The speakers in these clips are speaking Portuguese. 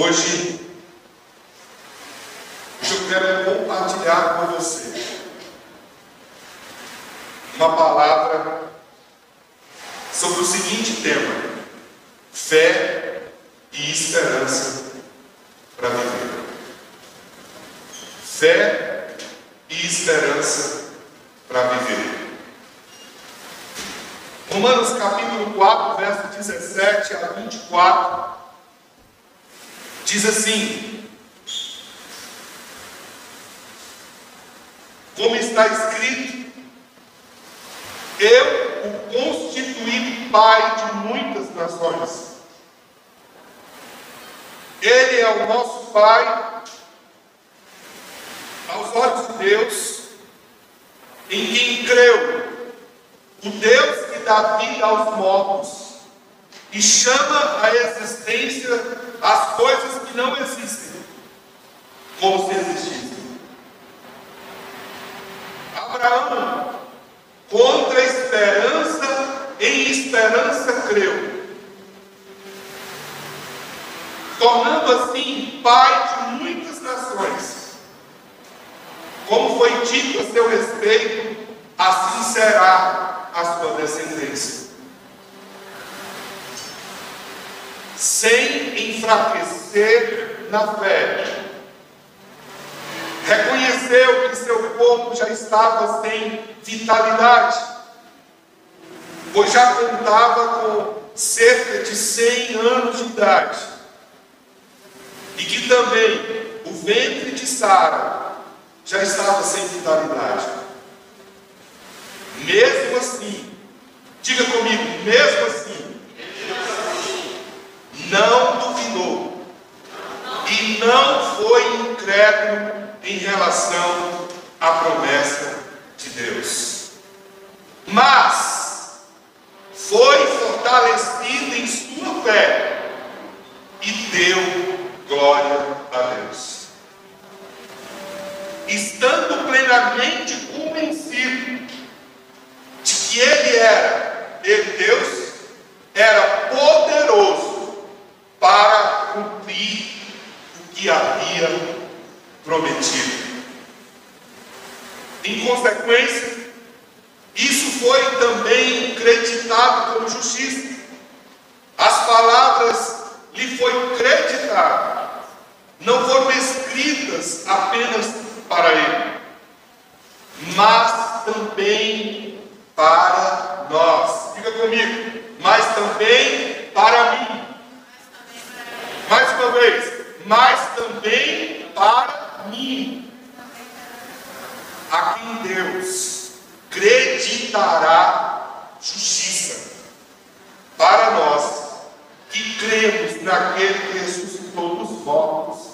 Hoje eu quero compartilhar com você uma palavra sobre o seguinte tema: fé e esperança para viver. Fé e esperança para viver. Romanos capítulo 4, verso 17 a 24, diz assim: como está escrito, eu o constituí pai de muitas nações. Ele é o nosso Pai aos olhos de Deus, em quem creu, o Deus que dá vida aos mortos e chama à existência as coisas que não existem, como se existissem. Abraão, contra a esperança, em esperança creu, tornando assim pai de muitas nações. Como foi dito a seu respeito, assim será a sua descendência. Sem enfraquecer na fé, reconheceu que seu corpo já estava sem vitalidade, pois já contava com cerca de 100 anos de idade, e que também o ventre de Sara já estava sem vitalidade. Mesmo assim, diga comigo, mesmo assim, não duvidou e não foi incrédulo em relação à promessa de Deus, mas foi fortalecido em sua fé e deu glória a Deus, estando plenamente convencido de que Deus, era poderoso para cumprir o que havia prometido. Em consequência, isso foi também creditado como justiça. As palavras lhe foi creditado, não foram escritas apenas para ele, mas também para nós. Diga comigo, mas também para mim. Mais uma vez, mas também para mim, a quem Deus creditará justiça, para nós que cremos naquele que ressuscitou dos mortos,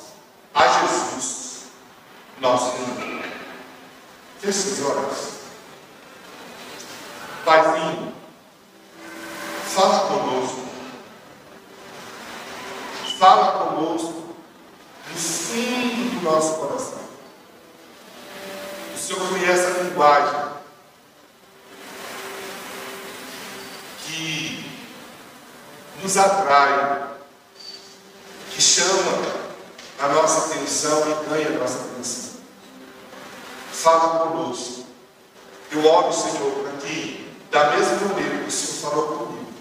a Jesus, nosso Senhor. Feche os olhos. Paizinho, fala conosco. Fala conosco no fundo do nosso coração. O Senhor conhece a linguagem que nos atrai, que chama a nossa atenção e ganha a nossa atenção. Fala conosco. Eu oro, Senhor, para que, da mesma maneira que o Senhor falou comigo,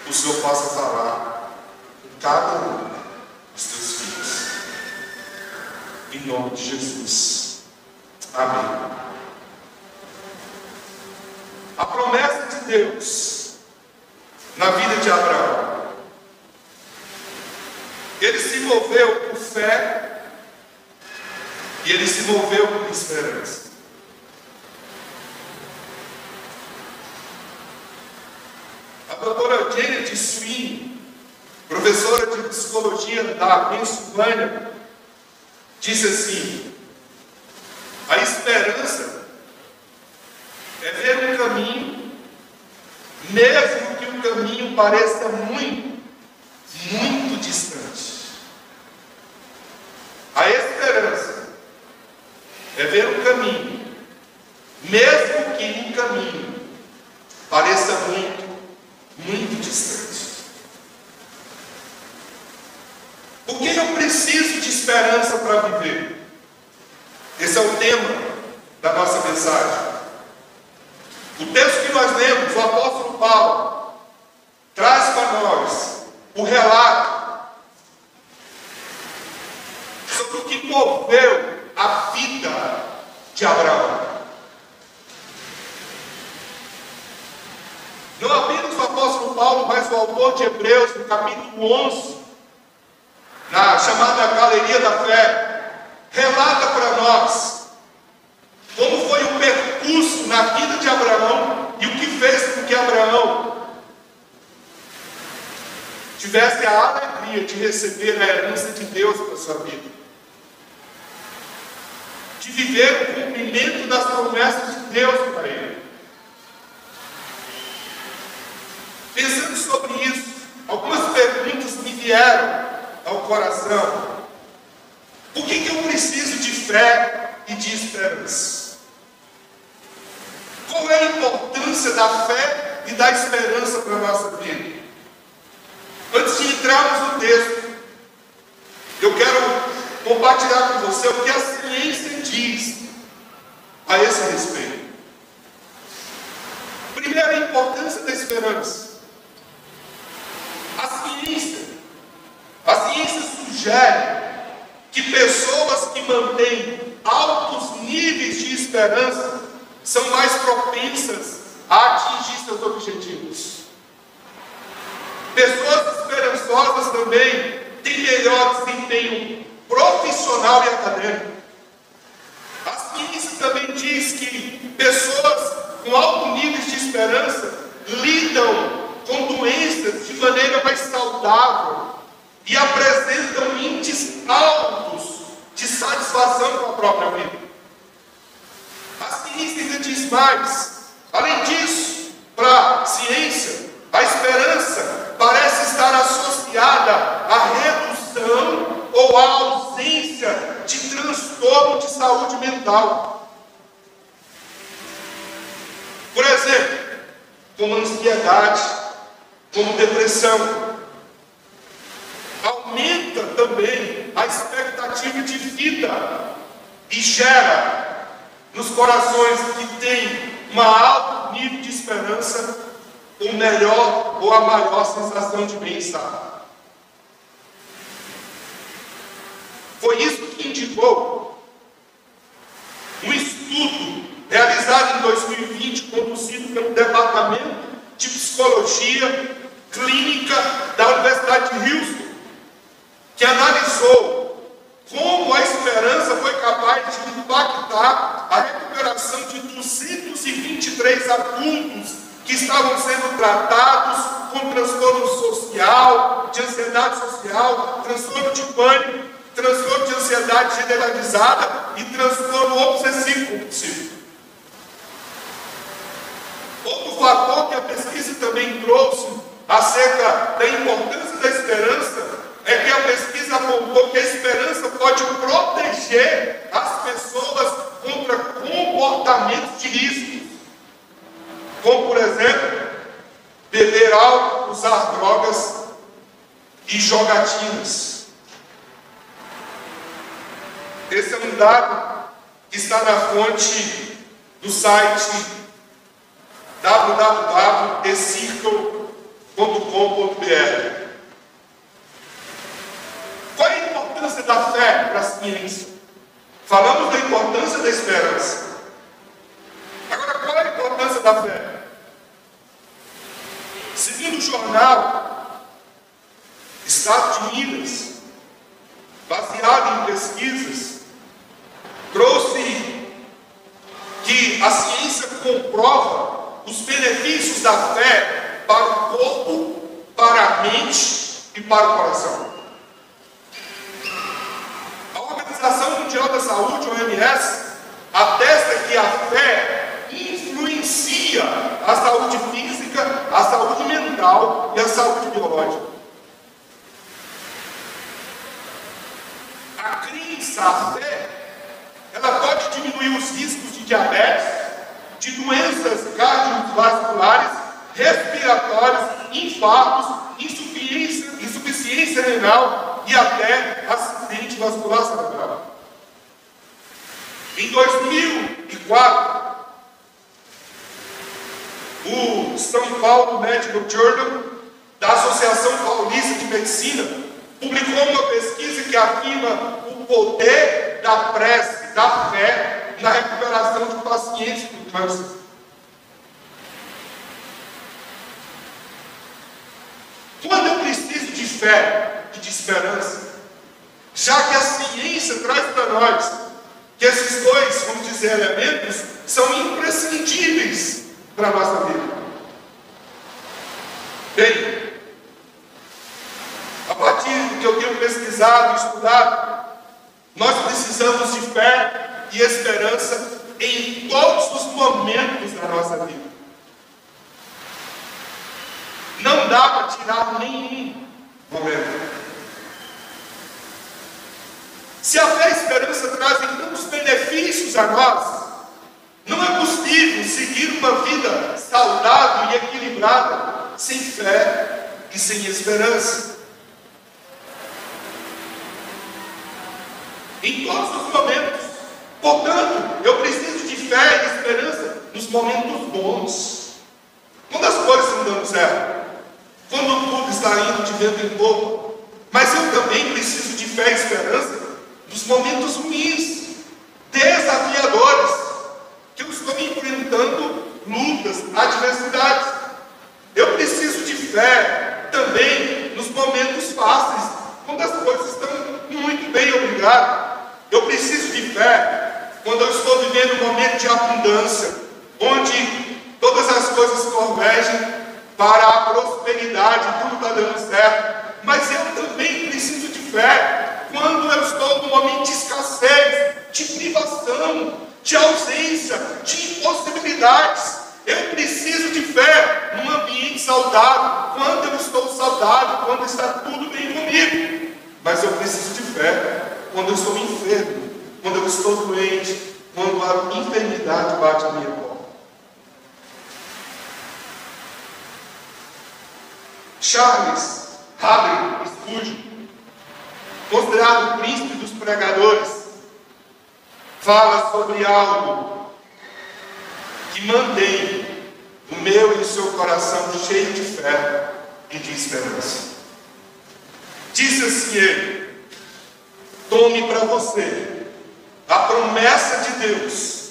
o Senhor possa falar com cada um dos teus filhos. Em nome de Jesus. Amém. A promessa de Deus na vida de Abraão. Ele se moveu por fé e ele se moveu por esperança. A doutora Janet Swing, professora de psicologia da Pensilvânia, disse assim: a esperança é ver um caminho, mesmo que o caminho pareça muito, muito distante. A esperança é ver um caminho, mesmo que o caminho pareça muito, muito distante. Por esperança para viver. Esse é o tema da nossa mensagem. O texto que nós lemos, o apóstolo Paulo traz para nós o relato sobre o que moveu a vida de Abraão. Não apenas o apóstolo Paulo, mas o autor de Hebreus, no capítulo 11, na chamada Galeria da Fé, relata para nós como foi o percurso na vida de Abraão e o que fez com que Abraão tivesse a alegria de receber a herança de Deus para a sua vida, de viver o cumprimento das promessas de Deus para ele. Pensando sobre isso, algumas perguntas me vieram ao coração. Por que eu preciso de fé e de esperança? Qual é a importância da fé e da esperança para a nossa vida? Antes de entrarmos no texto, eu quero compartilhar com você o que a ciência diz a esse respeito. Primeiro, a importância da esperança. A ciência sugere que pessoas que mantêm altos níveis de esperança são mais propensas a atingir seus objetivos. Pessoas esperançosas também têm melhor desempenho profissional e acadêmico. A ciência também diz que pessoas com alto nível de esperança lidam com doenças de maneira mais saudável e apresentam índices altos de satisfação com a própria vida. A ciência ainda diz mais. Além disso, para a ciência, a esperança parece estar associada à redução ou à ausência de transtorno de saúde mental. Por exemplo, como ansiedade, como depressão. Aumenta também a expectativa de vida e gera nos corações que têm um alto nível de esperança o melhor ou a maior sensação de bem-estar. Foi isso que indicou um estudo realizado em 2020, conduzido pelo Departamento de Psicologia Clínica da Universidade de Houston, que analisou como a esperança foi capaz de impactar a recuperação de 223 adultos que estavam sendo tratados com transtorno social, de ansiedade social, transtorno de pânico, transtorno de ansiedade generalizada e transtorno obsessivo-compulsivo. Outro fator que a pesquisa também trouxe acerca da importância da esperança é que a pesquisa apontou que a esperança pode proteger as pessoas contra comportamentos de risco, como, por exemplo, beber álcool, usar drogas e jogatinas. Esse é um dado que está na fonte do site www.ecircle.com.br. Qual é a importância da fé para a ciência? Falamos da importância da esperança. Agora, qual é a importância da fé? Segundo o jornal Estado de Minas, baseado em pesquisas, trouxe que a ciência comprova os benefícios da fé para o corpo, para a mente e para o coração. A Organização Mundial da Saúde, OMS, atesta que a fé influencia a saúde física, a saúde mental e a saúde biológica. A crença, a fé, ela pode diminuir os riscos de diabetes, de doenças cardiovasculares, respiratórias, infartos, insuficiência renal e até acidente vascular cerebral. Em 2004, o São Paulo Medical Journal, da Associação Paulista de Medicina, publicou uma pesquisa que afirma o poder da prece, da fé, na recuperação de pacientes com câncer. Quando eu preciso de fé e de esperança, já que a ciência traz para nós que esses dois, vamos dizer, elementos são imprescindíveis para a nossa vida. Bem, a partir do que eu tenho pesquisado e estudado, nós precisamos de fé e esperança em todos os momentos da nossa vida. Não dá para tirar nenhum momento. Se a fé e a esperança trazem tantos benefícios a nós, não é possível seguir uma vida saudável e equilibrada sem fé e sem esperança. Em todos os momentos. Portanto, eu preciso de fé e esperança nos momentos bons. Quando as coisas estão dando certo, quando tudo está indo de vento em popa. Mas eu também preciso de fé e esperança nos momentos ruins, desafiadores, que eu estou enfrentando lutas, adversidades. Eu preciso de fé também nos momentos fáceis, quando as coisas estão muito bem, obrigado. Eu preciso de fé quando eu estou vivendo um momento de abundância, onde todas as coisas convergem para a prosperidade, tudo está dando certo. Mas eu também preciso de fé quando eu estou num momento de escassez, de privação, de ausência, de impossibilidades. Eu preciso de fé num ambiente saudável, quando eu estou saudável, quando está tudo bem comigo. Mas eu preciso de fé quando eu estou enfermo, quando eu estou doente, quando a enfermidade bate a minha porta. Charles Haddon Spurgeon, considerado o príncipe dos pregadores, fala sobre algo que mantém o meu e o seu coração cheio de fé e de esperança. Disse assim ele: tome para você a promessa de Deus,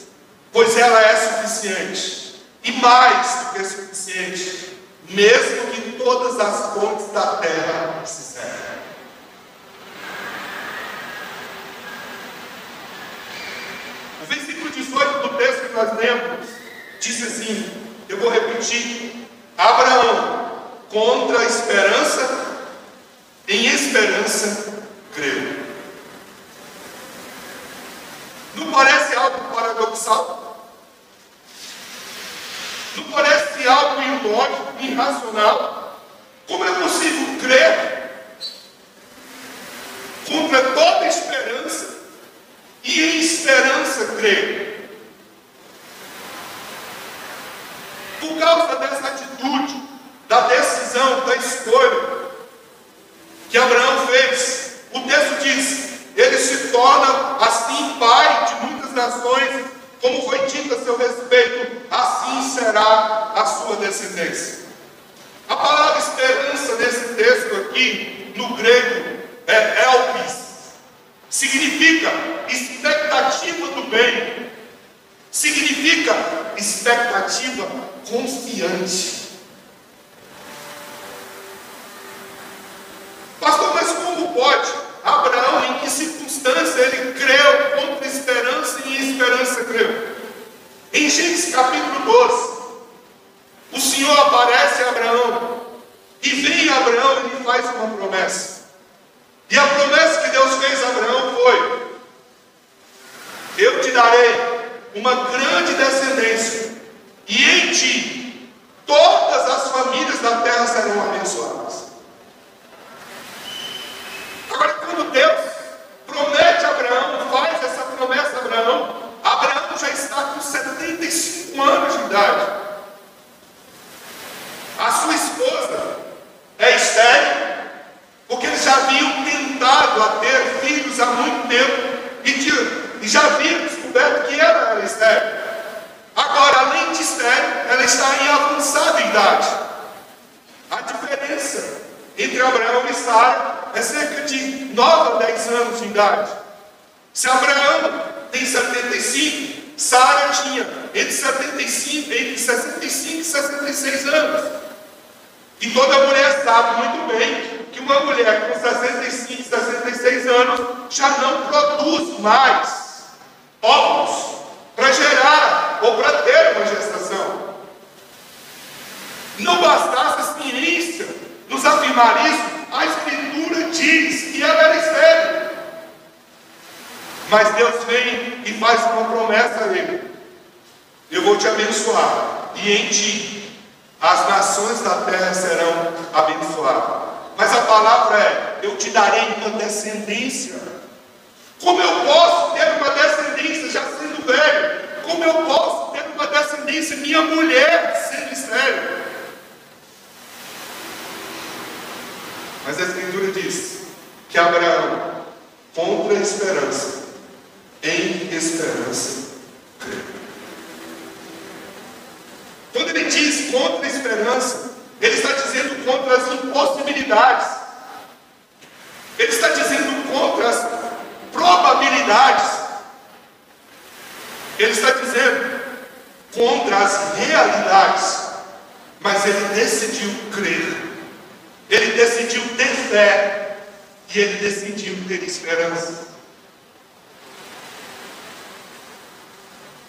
pois ela é suficiente, e mais do que suficiente, mesmo que todas as fontes da terra se sequem. O versículo 18 do texto que nós lemos diz assim, eu vou repetir: Abraão, contra a esperança, em esperança creu. Não parece algo paradoxal? Não parece algo ilógico, irracional? Como é possível crer contra toda esperança e em esperança crer? Por causa dessa atitude, da decisão, da escolha que Abraão fez, o texto diz: ele se torna assim pai de muitas nações, como foi dito a seu respeito, assim será a sua descendência. A palavra esperança nesse texto aqui, no grego, é elpis, significa expectativa do bem, significa expectativa confiante. Pastor, mas como pode? Abraão, em que circunstância ele creu contra esperança e em esperança creu? Em Gênesis capítulo 12, o Senhor aparece a Abraão e vem a Abraão e lhe faz uma promessa. E a promessa que Deus fez a Abraão foi: eu te darei uma grande descendência, e em ti todas as famílias da terra serão abençoadas. Agora, quando Deus promete a Abraão, faz essa promessa a Abraão, Abraão já está com 75 anos de idade. A sua esposa é estéril, porque eles já haviam tentado a ter filhos há muito já havia descoberto que ela era estéril. Agora, além de estéril, ela está em avançada idade. A diferença entre Abraão e Sara é cerca de 9 a 10 anos de idade. Se Abraão tem 75, Sara tinha entre 65 e 66 anos. E toda mulher sabe muito bem que uma mulher com 65, 66 anos já não produz mais óvulos para gerar ou para ter uma gestação. Não bastasse a ciência nos afirmar isso, a Escritura diz que ela era estéril. Mas Deus vem e faz uma promessa a ele: eu vou te abençoar, e em ti as nações da terra serão abençoadas. Mas a palavra é: eu te darei uma descendência. Como eu posso ter uma descendência já sendo velho? Como eu posso ter uma descendência minha mulher sendo estéril? Mas a Escritura diz que Abraão, contra a esperança, em esperança creu. Quando ele diz contra a esperança, ele está dizendo contra as impossibilidades. Ele está dizendo contra as probabilidades. Ele está dizendo contra as realidades. Mas ele decidiu crer. Ele decidiu ter fé. E ele decidiu ter esperança.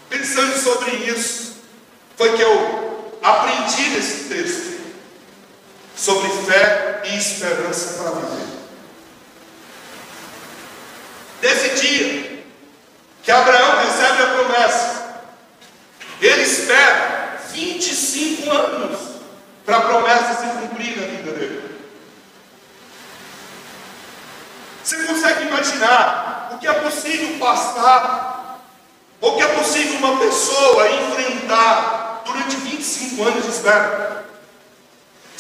Pensando sobre isso, foi que eu aprendi nesse texto sobre fé e esperança para viver. Nesse dia que Abraão recebe a promessa, ele espera 25 anos para a promessa se cumprir na vida dele. Você consegue imaginar o que é possível passar, ou que é possível uma pessoa enfrentar durante 25 anos de espera?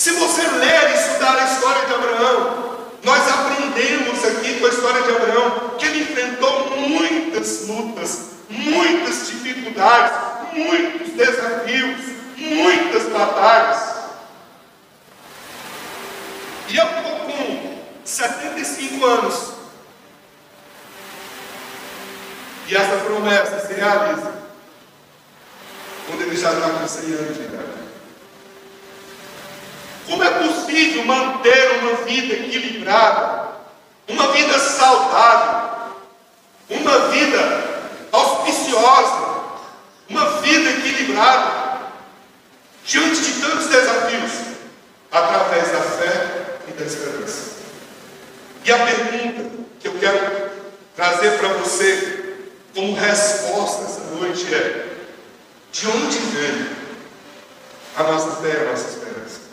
Se você ler e estudar a história de Abraão, nós aprendemos aqui com a história de Abraão que ele enfrentou muitas lutas, muitas dificuldades, muitos desafios, muitas batalhas. E eu estou com 75 anos. E essa promessa se realiza quando ele já está com 100 anos de idade. Como é possível manter uma vida equilibrada, uma vida saudável, uma vida auspiciosa, uma vida equilibrada, diante de tantos desafios, através da fé e da esperança? E a pergunta que eu quero trazer para você como resposta essa noite é: de onde vem a nossa fé e a nossa esperança?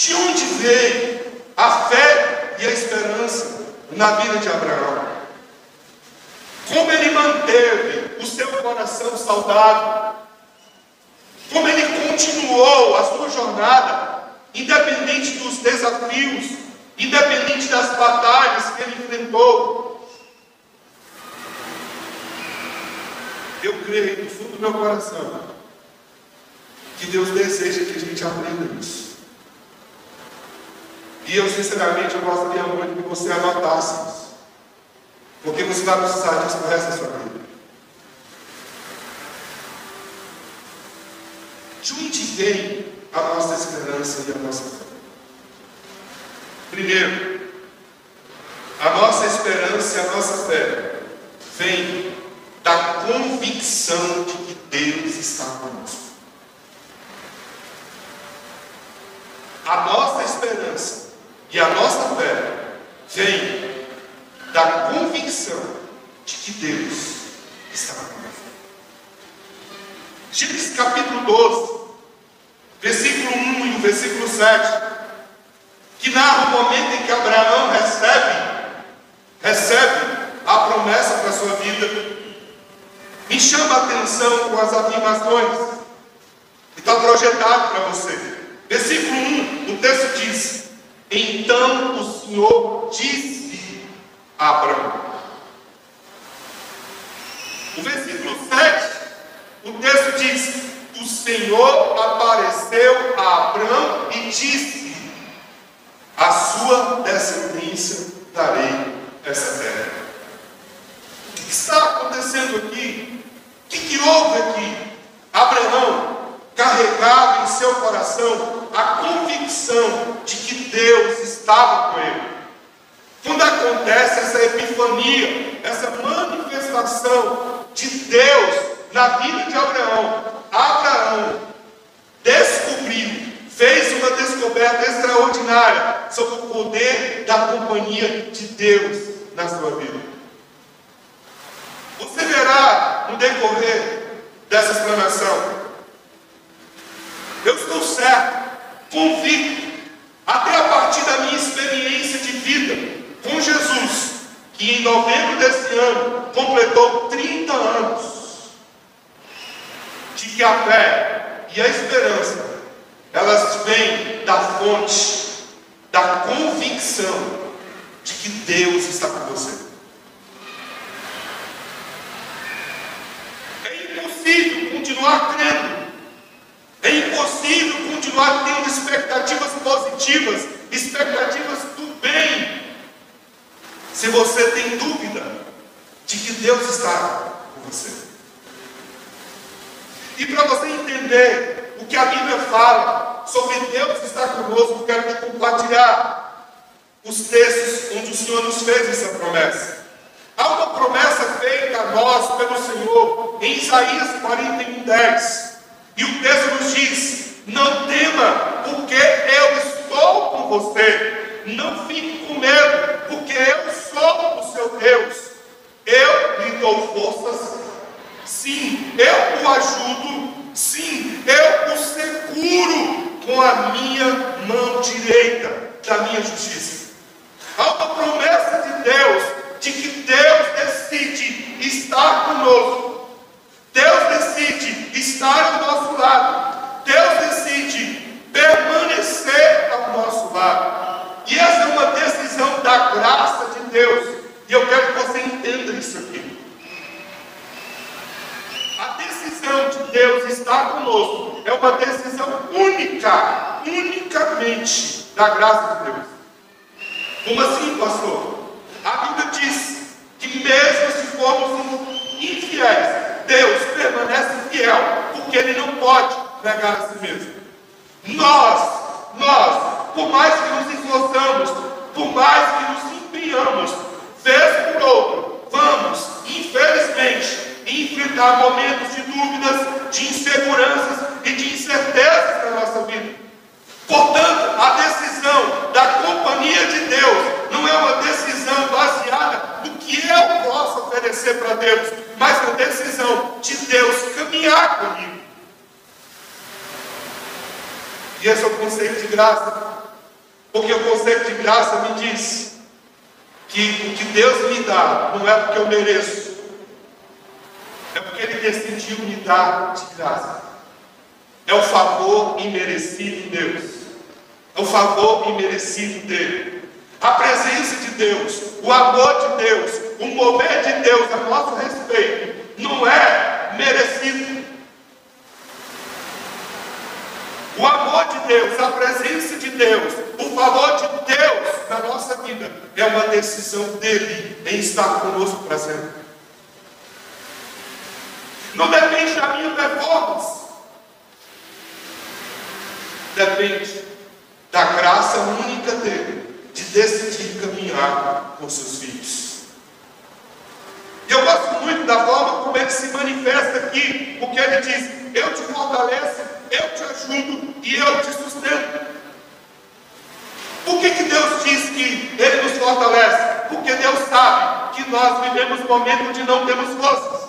De onde veio a fé e a esperança na vida de Abraão? Como ele manteve o seu coração saudável? Como ele continuou a sua jornada, independente dos desafios, independente das batalhas que ele enfrentou? Eu creio no fundo do meu coração que Deus deseja que a gente aprenda isso. E eu, sinceramente, eu gostaria muito que você anotasse isso, porque você vai precisar disso para o resto da sua vida. De onde vem a nossa esperança e a nossa fé? Primeiro, a nossa esperança e a nossa fé vem da convicção de que Deus está conosco. A nossa esperança e a nossa fé vem da convicção de que Deus está conosco. Gênesis capítulo 12, versículo 1 e o versículo 7, que narra o momento em que Abraão recebe a promessa para a sua vida, me chama a atenção com as afirmações que está projetado para você. Versículo 1, o texto diz: então o Senhor disse a Abraão. Senhor apareceu a Abraão e disse: a sua descendência darei essa terra. O que está acontecendo aqui? O que houve aqui? Abraão carregava em seu coração a convicção de que Deus estava com ele. Quando acontece essa epifania, essa manifestação de Deus na vida de Abraão, Abraão descobriu, fez uma descoberta extraordinária sobre o poder da companhia de Deus na sua vida. Você verá no decorrer dessa explanação, eu estou certo, convicto, até a partir da minha experiência de vida com Jesus, que em novembro desse ano completou 30 anos, de que a fé e a esperança, elas vêm da fonte, da convicção de que Deus está com você. É impossível continuar crendo, é impossível continuar tendo expectativas positivas, expectativas do bem, se você tem dúvida de que Deus está com você. E para você entender o que a Bíblia fala sobre Deus estar conosco, eu quero te compartilhar os textos onde o Senhor nos fez essa promessa. Há uma promessa feita a nós pelo Senhor em Isaías 41:10. E o texto nos diz: não tema, porque eu estou com você. Não fique com medo, porque eu sou o seu Deus. Eu lhe dou forças. Sim, eu o ajudo. Sim, eu o seguro com a minha mão direita da minha justiça. Há uma promessa de Deus, de que Deus decide estar conosco. Deus decide estar ao nosso lado. Deus decide permanecer ao nosso lado. E essa é uma decisão da graça de Deus. E eu quero que você entenda isso aqui. A decisão de Deus estar conosco é uma decisão única, unicamente da graça de Deus. Como assim, pastor? A Bíblia diz que mesmo se formos infiéis, Deus permanece fiel, porque Ele não pode negar a si mesmo. Nós, por mais que nos esforçamos, por mais que nos empenhamos, vez por outra, vamos, infelizmente, enfrentar momentos de dúvidas, de inseguranças e de incertezas na nossa vida. Portanto, a decisão da companhia de Deus não é uma decisão baseada no que eu posso oferecer para Deus, mas a decisão de Deus caminhar comigo. E esse é o conceito de graça, porque o conceito de graça me diz que o que Deus me dá não é porque eu mereço, é porque Ele decidiu me dar de graça. É o favor imerecido de Deus, é o favor imerecido dele. A presença de Deus, o amor de Deus, o mover de Deus a nosso respeito não é merecido. O amor de Deus, a presença de Deus, o favor de Deus na nossa vida é uma decisão dele em estar conosco para sempre. Não depende da minha performance, depende da graça única dele de decidir caminhar com seus filhos. E eu gosto muito da forma como ele se manifesta aqui, porque ele diz: eu te fortaleço, eu te ajudo e eu te sustento. Por que Deus diz que Ele nos fortalece? Porque Deus sabe que nós vivemos momentos de não termos forças.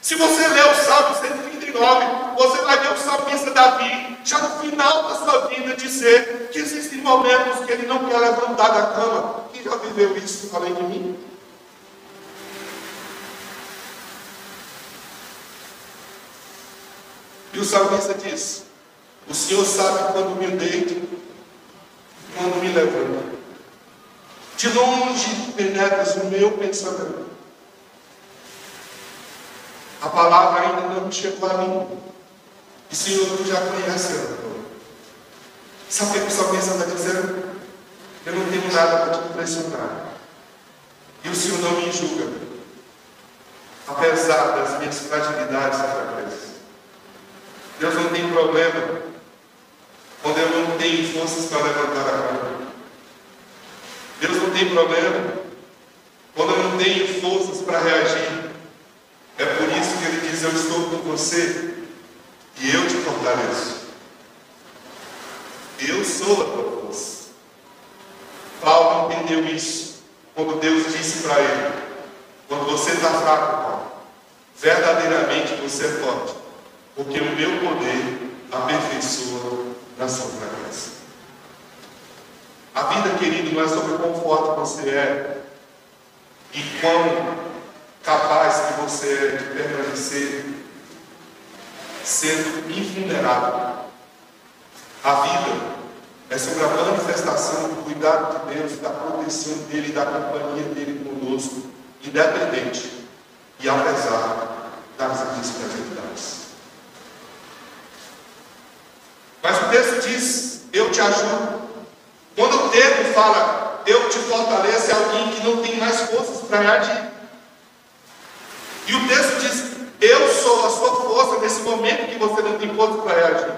Se você ler o Salmo 139, você vai ver o salmista Davi, já no final da sua vida, dizer que existem momentos que ele não quer levantar da cama. Quem já viveu isso além de mim? E o salmista diz: o Senhor sabe quando me deito e quando me levanto. De longe penetras o meu pensamento. A palavra ainda não chegou a mim, E Senhor, tu já conhece ela. Sabe o que o salmista está dizendo? Eu não tenho nada para te impressionar. E o Senhor não me julga, apesar das minhas fragilidades e fraquezas. Deus não tem problema quando eu não tenho forças para levantar a cama. Deus não tem problema quando eu não tenho forças para reagir. É por isso que Ele diz: eu estou com você e eu te fortaleço. Eu sou a tua força. Paulo entendeu isso quando Deus disse para ele: quando você está fraco, Paulo, verdadeiramente você é forte, porque o meu poder aperfeiçoa na sua fraqueza. A vida, querido, não é sobre o quão forte você é e quão capaz que você é de permanecer sendo invulnerável. A vida é sobre a manifestação do cuidado de Deus, da proteção dEle, da companhia dEle conosco, independente e apesar das adversidades. Mas o texto diz: eu te ajudo. Quando o termo fala eu te fortaleço, é alguém que não tem mais forças para reagir. E o texto diz: eu sou a sua força nesse momento que você não tem força para reagir.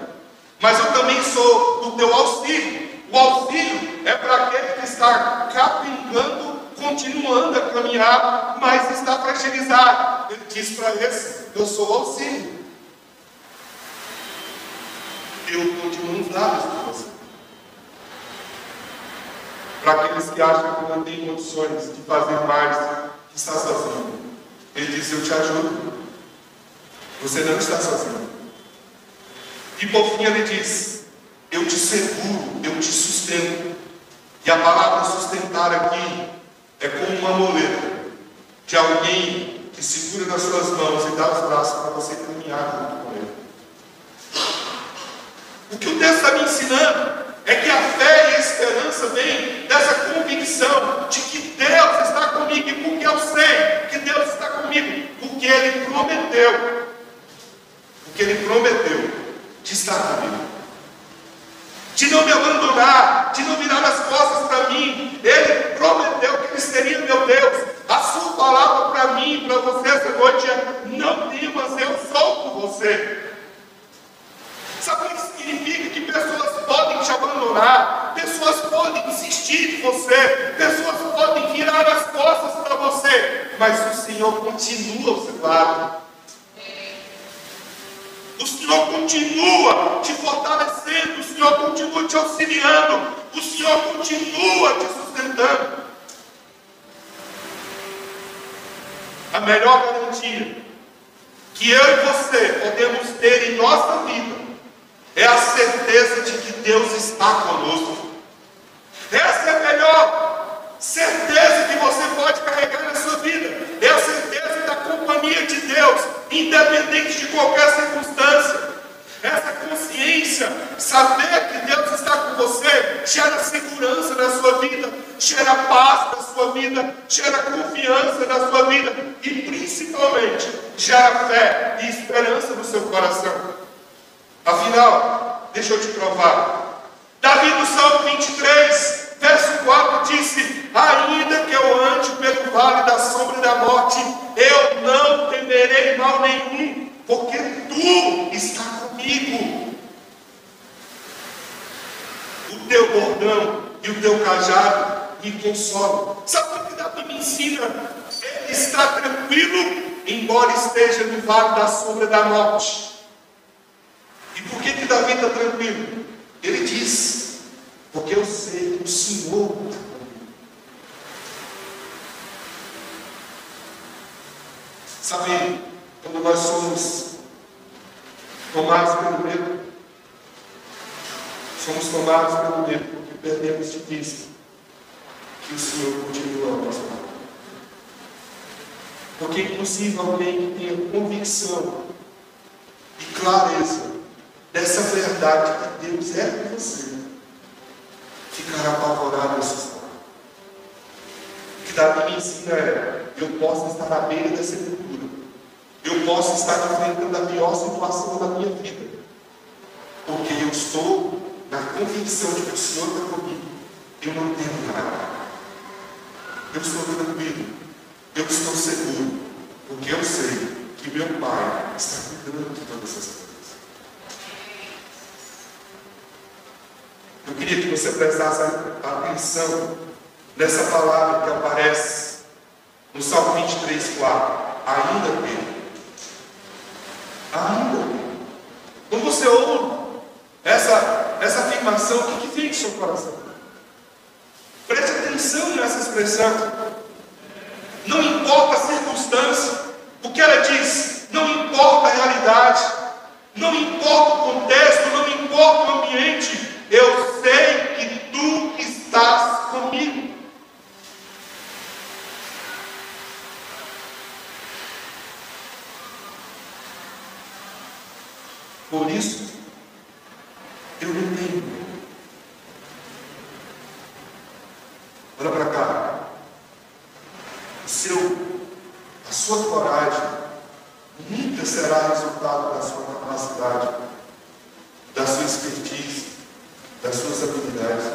Mas eu também sou o teu auxílio. O auxílio é para aquele que está capengando, continuando a caminhar, mas está fragilizado. Ele diz para esse: eu sou o auxílio. Eu estou de mãos dadas com você. Para aqueles que acham que não tem condições de fazer mais, que está sozinho, Ele diz: eu te ajudo. Você não está sozinho. E por fim Ele diz: eu te seguro, eu te sustento. E a palavra sustentar aqui é como uma muleta de alguém que segura nas suas mãos e dá os braços para você caminhar junto com ele. O que o texto está me ensinando é que a fé e a esperança vem dessa convicção de que Deus está comigo. E porque eu sei que Deus está comigo? Porque Ele prometeu. Porque Ele prometeu de estar comigo, de não me abandonar, de não virar as costas para mim. Ele prometeu que Ele seria meu Deus. A sua palavra para mim e para você essa noite é: não temas, eu sou com você. Sabe o que significa? Que pessoas podem te abandonar, pessoas podem desistir de você, pessoas podem virar as costas para você, mas o Senhor continua ao seu lado. O Senhor continua te fortalecendo, o Senhor continua te auxiliando, o Senhor continua te sustentando. A melhor garantia que eu e você podemos ter em nossa vida é a certeza de que Deus está conosco. Essa é a melhor certeza que você pode carregar na sua vida. É a certeza da companhia de Deus, independente de qualquer circunstância. Essa consciência, saber que Deus está com você, gera segurança na sua vida, gera paz na sua vida, gera confiança na sua vida e principalmente gera fé e esperança no seu coração. Afinal, deixa eu te provar. Davi no Salmo 23, verso 4 disse: ainda que eu ande pelo vale da sombra da morte, eu não temerei mal nenhum, porque tu está comigo. O teu bordão e o teu cajado me consolam. Sabe o que Davi me ensina? Ele está tranquilo, embora esteja no vale da sombra da morte. E por que Davi está tranquilo? Ele diz: porque eu sei que o Senhor está comigo. Sabe, quando nós somos tomados pelo medo, somos tomados pelo medo porque perdemos de vista que o Senhor continua ao nosso lado. Porque é impossível alguém que tenha convicção e clareza dessa verdade que Deus é com você ficar apavorado e assustado. O que Davi me ensina é: eu posso estar à beira da sepultura, eu posso estar enfrentando a pior situação da minha vida, porque eu estou na convicção de que o Senhor está comigo. Eu não tenho nada. Eu estou tranquilo. Eu estou seguro, porque eu sei que meu Pai está cuidando de todas essas coisas. Eu queria que você prestasse atenção nessa palavra que aparece no Salmo 23, 4. Ainda que. Quando você ouve essa afirmação, o que vem do seu coração? Preste atenção nessa expressão. Não importa a circunstância, o que ela diz, não importa a realidade, não importa o contexto, não importa o ambiente, eu sei que tu estás comigo. Por isso, eu não tenho medo. Olha para cá. A sua coragem nunca será resultado da sua capacidade, da sua expertise, das suas habilidades.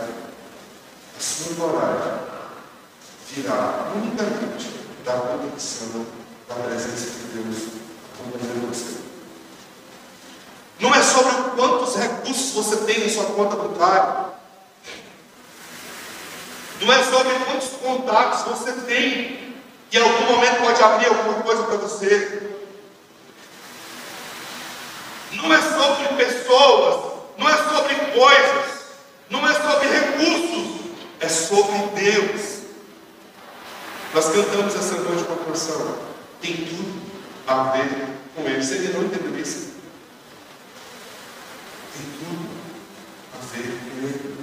A sua coragem virá unicamente da convicção da presença de Deus acompanhando você. Não é sobre quantos recursos você tem na sua conta bancária. Não é sobre quantos contatos você tem, que em algum momento pode abrir alguma coisa para você. Não é sobre pessoas, não é sobre coisas, não é sobre recursos, é sobre Deus. Nós cantamos essa noite uma canção, tem tudo a ver com Ele. Você ainda não entendeu isso? Tem tudo a ver com Ele.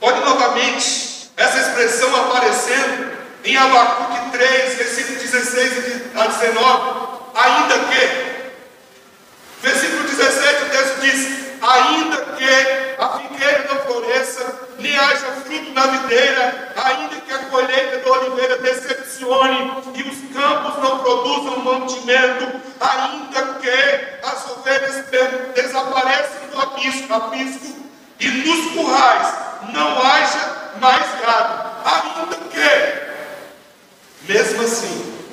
Olhe novamente essa expressão aparecendo em Abacuque 3, versículo 16 a 19. Ainda que, versículo 17, o texto diz: ainda que a figueira não floresça, nem haja fruto na videira, ainda que a colheita da oliveira decepcione e os campos não produzam mantimento, ainda que as ovelhas desapareçam do aprisco e nos currais não haja mais gado, ainda que, mesmo assim,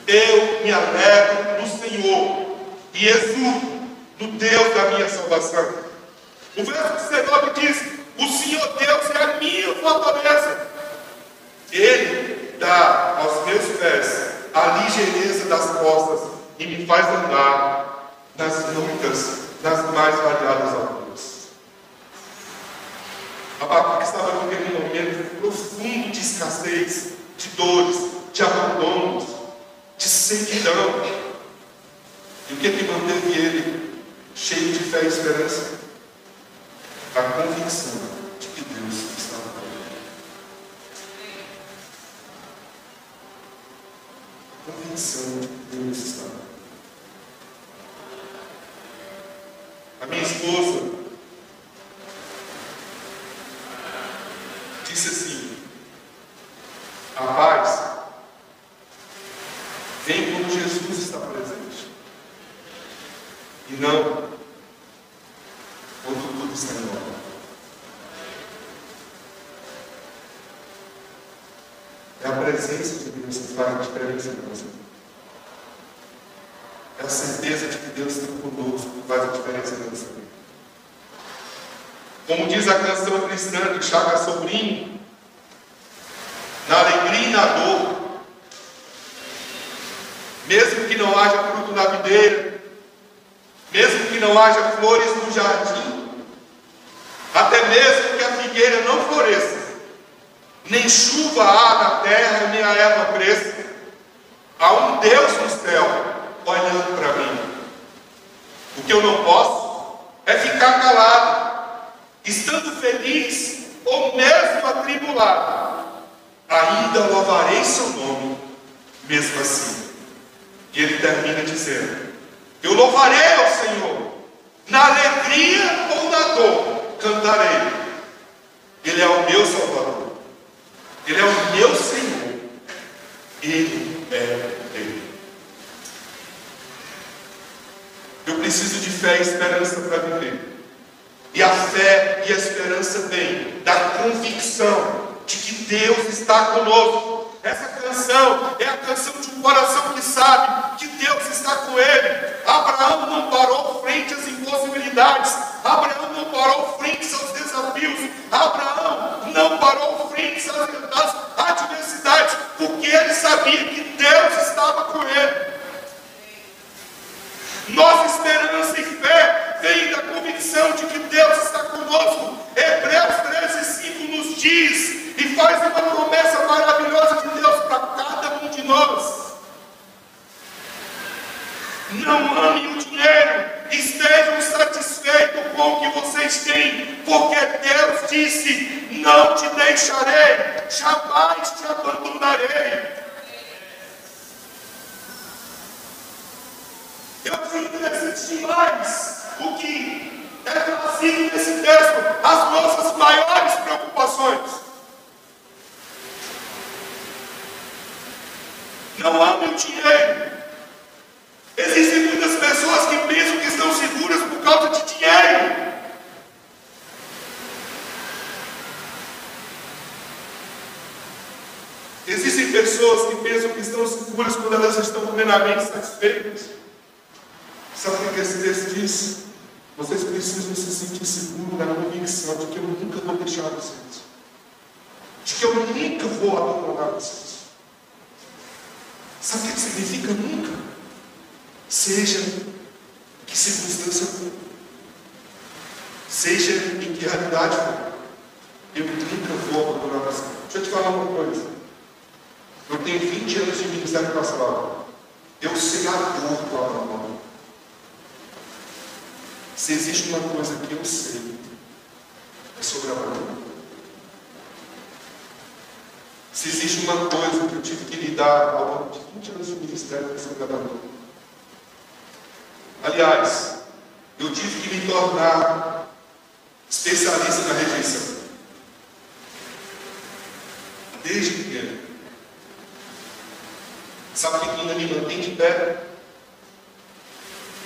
eu me alegro no Senhor e exulto no Deus da minha salvação. O verso 19 diz: o Senhor Deus é a minha fortaleza. Ele dá aos meus pés a ligeireza das costas e me faz andar nas lutas das mais variadas alturas. Abacuque estava vivendo um momento profundo de escassez, de dores, de abandonos, de sequidão. E o que manteve ele cheio de fé e esperança? A convicção de que Deus estava com ele. A convicção de que Deus estava com ele. A minha esposa disse assim: a paz vem quando Jesus está presente, e não quando tudo está em ordem. É a presença de Deus que faz a diferença na nossa vida. É a certeza de que Deus está conosco que faz a diferença na nossa vida. Como diz a canção cristã de Chaga Sobrinho, na alegria e na dor, mesmo que não haja fruto na videira, mesmo que não haja flores no jardim, até mesmo que a figueira não floresça, nem chuva há na terra, nem a erva cresça, há um Deus no céu olhando para mim. O que eu não posso é ficar calado, estando feliz ou mesmo atribulado, ainda louvarei seu nome, mesmo assim. E ele termina dizendo: eu louvarei ao Senhor, na alegria ou na dor, cantarei. Ele é o meu Salvador, Ele é o meu Senhor, Ele é Ele. preciso de fé e esperança para viver. E a fé e a esperança vêm da convicção de que Deus está conosco. Essa canção é a canção de um coração que sabe que Deus está com ele. Abraão não parou frente às impossibilidades. Abraão não parou frente aos desafios. Abraão não parou frente às adversidades, porque ele sabia que Deus estava com ele. Nossa esperança e fé vem da convicção de que Deus está conosco. Hebreus 13:5 nos diz e faz uma promessa maravilhosa de Deus para cada um de nós. Não amem o dinheiro, estejam satisfeitos com o que vocês têm, porque Deus disse: não te deixarei, jamais te abandonarei. Eu tenho que demais o que é trazido nesse texto, as nossas maiores preocupações. Não amem o dinheiro. Existem muitas pessoas que pensam que estão seguras por causa de dinheiro. Existem pessoas que pensam que estão seguras quando elas estão plenamente satisfeitas. Sabe o que esse texto diz? Vocês precisam se sentir seguros na convicção de que eu nunca vou deixar vocês. De que eu nunca vou abandonar vocês. Sabe o que significa nunca? Seja em que circunstância for, seja em que realidade for, eu nunca vou abandonar você. Deixa eu te falar uma coisa. Eu tenho 20 anos de ministério pastoral. Eu sei a dor do abandono. Se existe uma coisa que eu sei, é sobre abandono. Se existe uma coisa que eu tive que lidar ao longo de 20 anos de ministério, é sobre abandono. Aliás, eu tive que me tornar especialista na rejeição. Desde pequeno. Sabe o que ainda me mantém de pé?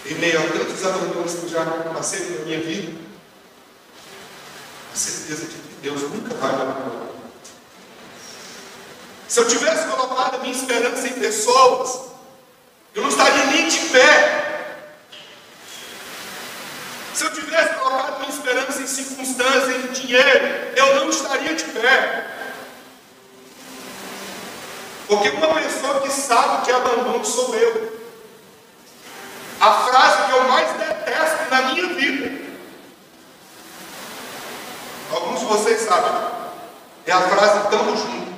Em meio a tantos abandonos que eu já passei na minha vida, a certeza de que Deus nunca vai me abandonar. Se eu tivesse colocado a minha esperança em pessoas, eu não estaria nem de pé. Se eu tivesse colocado minha esperança em circunstâncias, em dinheiro, eu não estaria de pé. Porque uma pessoa que sabe que abandono sou eu. A frase que eu mais detesto na minha vida, alguns de vocês sabem, é a frase "estamos juntos".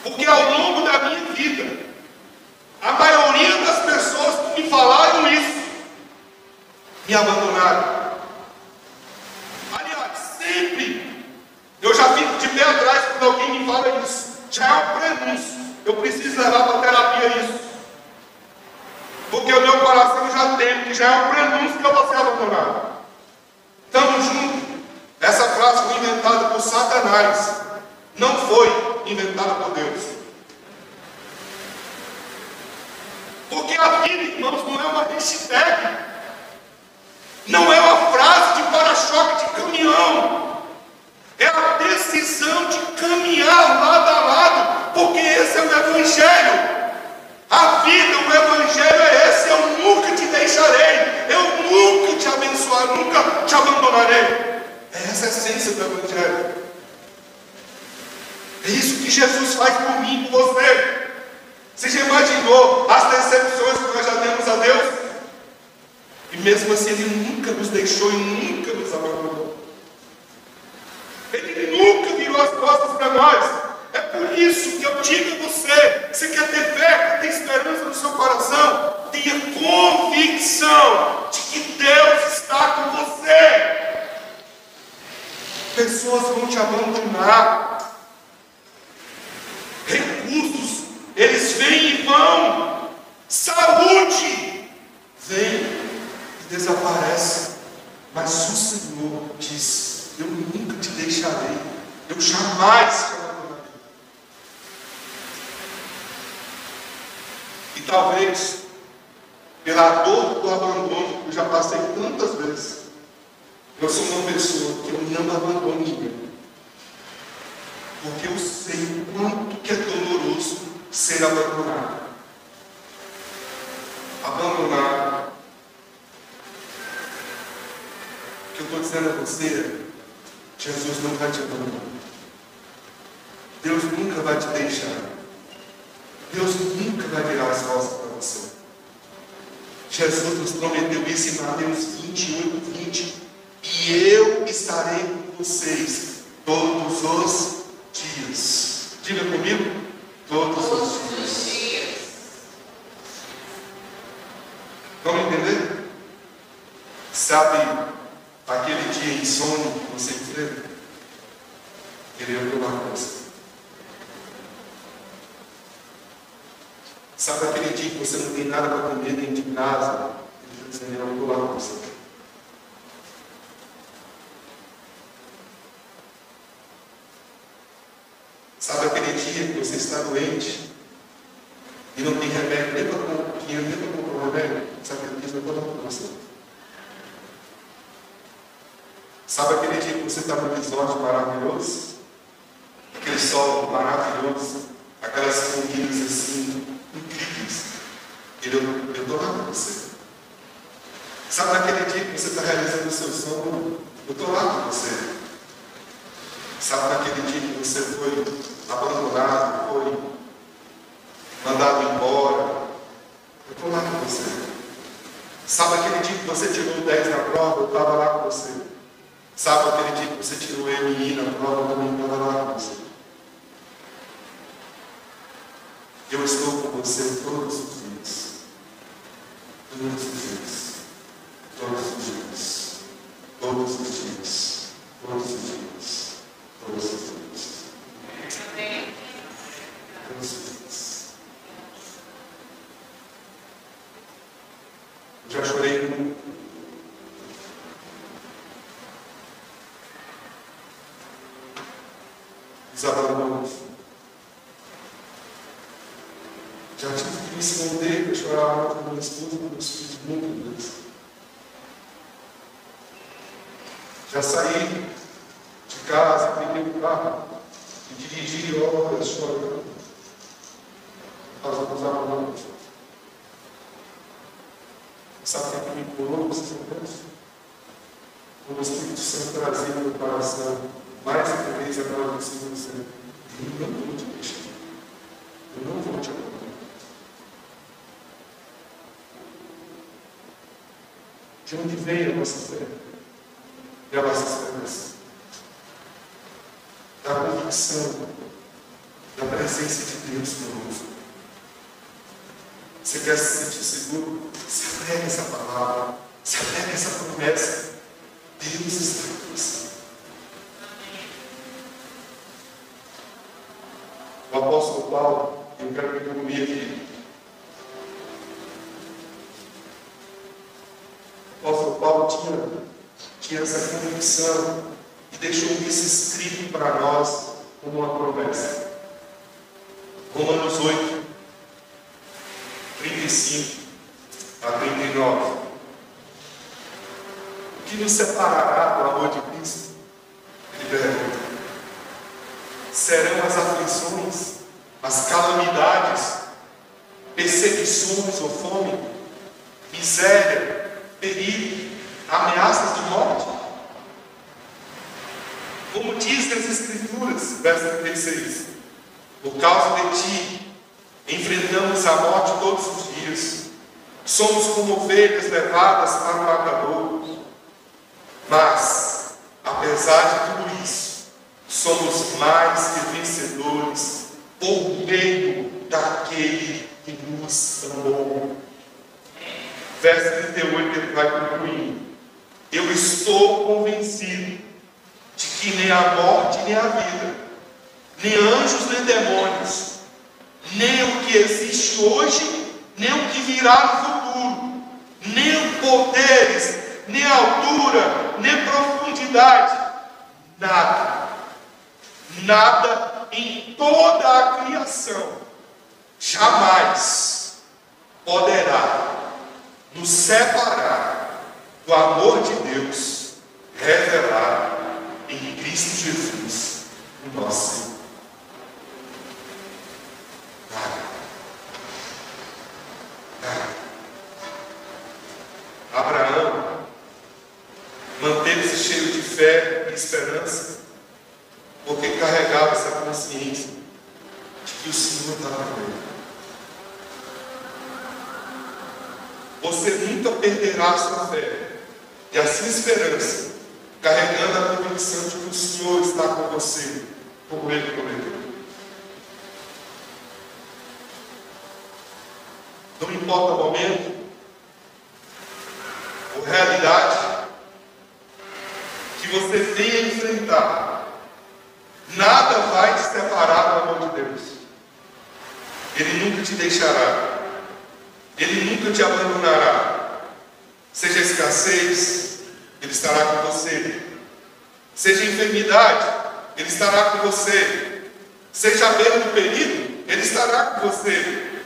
Porque ao longo da minha vida, a maioria das pessoas que me falaram isso, me abandonaram. Aliás, sempre, eu já fico de pé atrás quando alguém me fala isso. Já é um prenúncio. Eu preciso levar para a terapia isso. Porque o meu coração já tem, que já é um prenúncio que eu vou ser abandonado. Estamos juntos. Essa frase foi inventada por Satanás. Não foi inventada por Deus. Porque a vida, irmãos, não é uma hashtag. Não é uma frase de para-choque de caminhão. É a decisão de caminhar lado a lado. Porque esse é o Evangelho. A vida, o Evangelho é esse. Eu nunca te deixarei. Eu nunca te abençoarei. Nunca te abandonarei. É essa a essência do Evangelho. É isso que Jesus faz por mim e por você. Você já imaginou as decepções que nós já temos a Deus? E mesmo assim Ele nunca nos deixou e nunca nos abandonou. Ele nunca virou as costas para nós. É por isso que eu digo a você: você quer ter fé, quer ter esperança no seu coração, tenha convicção de que Deus está com você. Pessoas vão te abandonar. Recursos, eles vêm e vão. Saúde vem e desaparece. Mas o Senhor diz: eu nunca te deixarei, eu jamais te abandonarei. E talvez, pela dor do abandono, que eu já passei tantas vezes, eu sou uma pessoa que eu não abandono ninguém. Porque eu sei o quanto que é doloroso ser abandonado. Abandonar. O que eu estou dizendo a você, Jesus não vai te abandonar. Deus nunca vai te deixar. Deus nunca vai virar as costas para você. Jesus nos prometeu isso em Mateus 28, 20. E eu estarei com vocês todos os dias. Diga comigo. Todos os dias. Vamos entender? Sabe aquele dia insônia que você enfrenta? Queria provar com você. Sabe aquele dia que você não tem nada para comer dentro de casa? Ele está dizendo, eu vou lá com você. Sabe aquele dia que você está doente e não tem remédio, nem para comprar o remédio? Sabe aquele dia que eu vou lá com você. Sabe aquele dia que você está num resort maravilhoso? Aquele sol maravilhoso, aquelas comidas assim, incríveis. Eu estou lá com você. Sabe naquele dia que você está realizando o seu sonho? Eu estou lá com você. Sabe naquele dia que você foi abandonado, foi mandado embora? Eu estou lá com você. Sabe aquele dia que você tirou 10 na prova? Eu estava lá com você. Sabe aquele dia que você tirou MI na prova? Eu também estava lá com você. Eu estou com você todos os dias. Todos os dias. Todos os dias. Todos os dias. Todos os dias. Todos os dias. Todos os dias. Eu já chorei muito. Desabandonos. Já tive que me esconder para chorar com minha esposa e com meus filhos muitas vezes. Já saí de casa, peguei o carro e dirigi horas chorando por causa dos abandonos. Sabe o que me curou esses momentos? Quando o Espírito Santo trazia no meu coração mais uma vez aquela pessoa dizendo: eu não vou te deixar. Eu não vou te abandonar. De onde vem a nossa fé? E a nossa esperança? Da convicção da presença de Deus conosco. Você quer se sentir seguro? Se apegue a essa palavra. Se apegue a essa promessa. Deus está com você. O apóstolo Paulo, eu quero que comigo aqui. O apóstolo Paulo tinha essa convicção e deixou isso escrito para nós como uma promessa. Romanos 8, 35 a 39. O que nos separará do amor de Cristo? Ele pergunta. Serão as aflições, as calamidades, perseguições ou fome, miséria, perigo, ameaças de morte? Como diz nas Escrituras, verso 36, por causa de ti, enfrentamos a morte todos os dias, somos como ovelhas levadas para o matadouro, mas, apesar de tudo isso, somos mais que vencedores por meio daquele que nos amou. Verso 38, ele vai concluindo. Eu estou convencido de que nem a morte, nem a vida, nem anjos, nem demônios, nem o que existe hoje, nem o que virá no futuro, nem poderes, nem altura, nem profundidade, nada em toda a criação jamais poderá nos separar do amor de Deus revelado em Cristo Jesus, o nosso Senhor. Abraão manteve-se cheio de fé e esperança, porque carregava essa consciência de que o Senhor estava com ele. Você nunca perderá a sua fé e a sua esperança, carregando a convicção de que o Senhor está com você, como Ele prometeu. Não importa o momento ou realidade que você venha enfrentar, nada vai te separar do amor de Deus. Ele nunca te deixará. Ele nunca te abandonará. Seja escassez, Ele estará com você. Seja enfermidade, Ele estará com você. Seja à beira do perigo, Ele estará com você.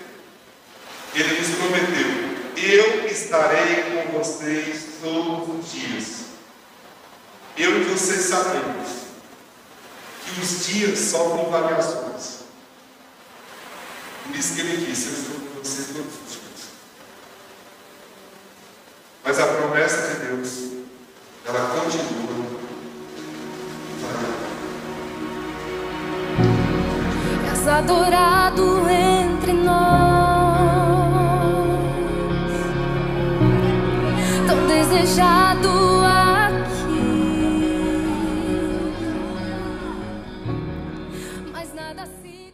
Ele nos prometeu: eu estarei com vocês todos os dias. Eu e você sabemos que os dias sofrem variações. Por isso que Ele disse: eu estou com vocês todos os dias. Mas a promessa de Deus, ela continua. És adorado entre nós, tão desejado aqui, mas nada se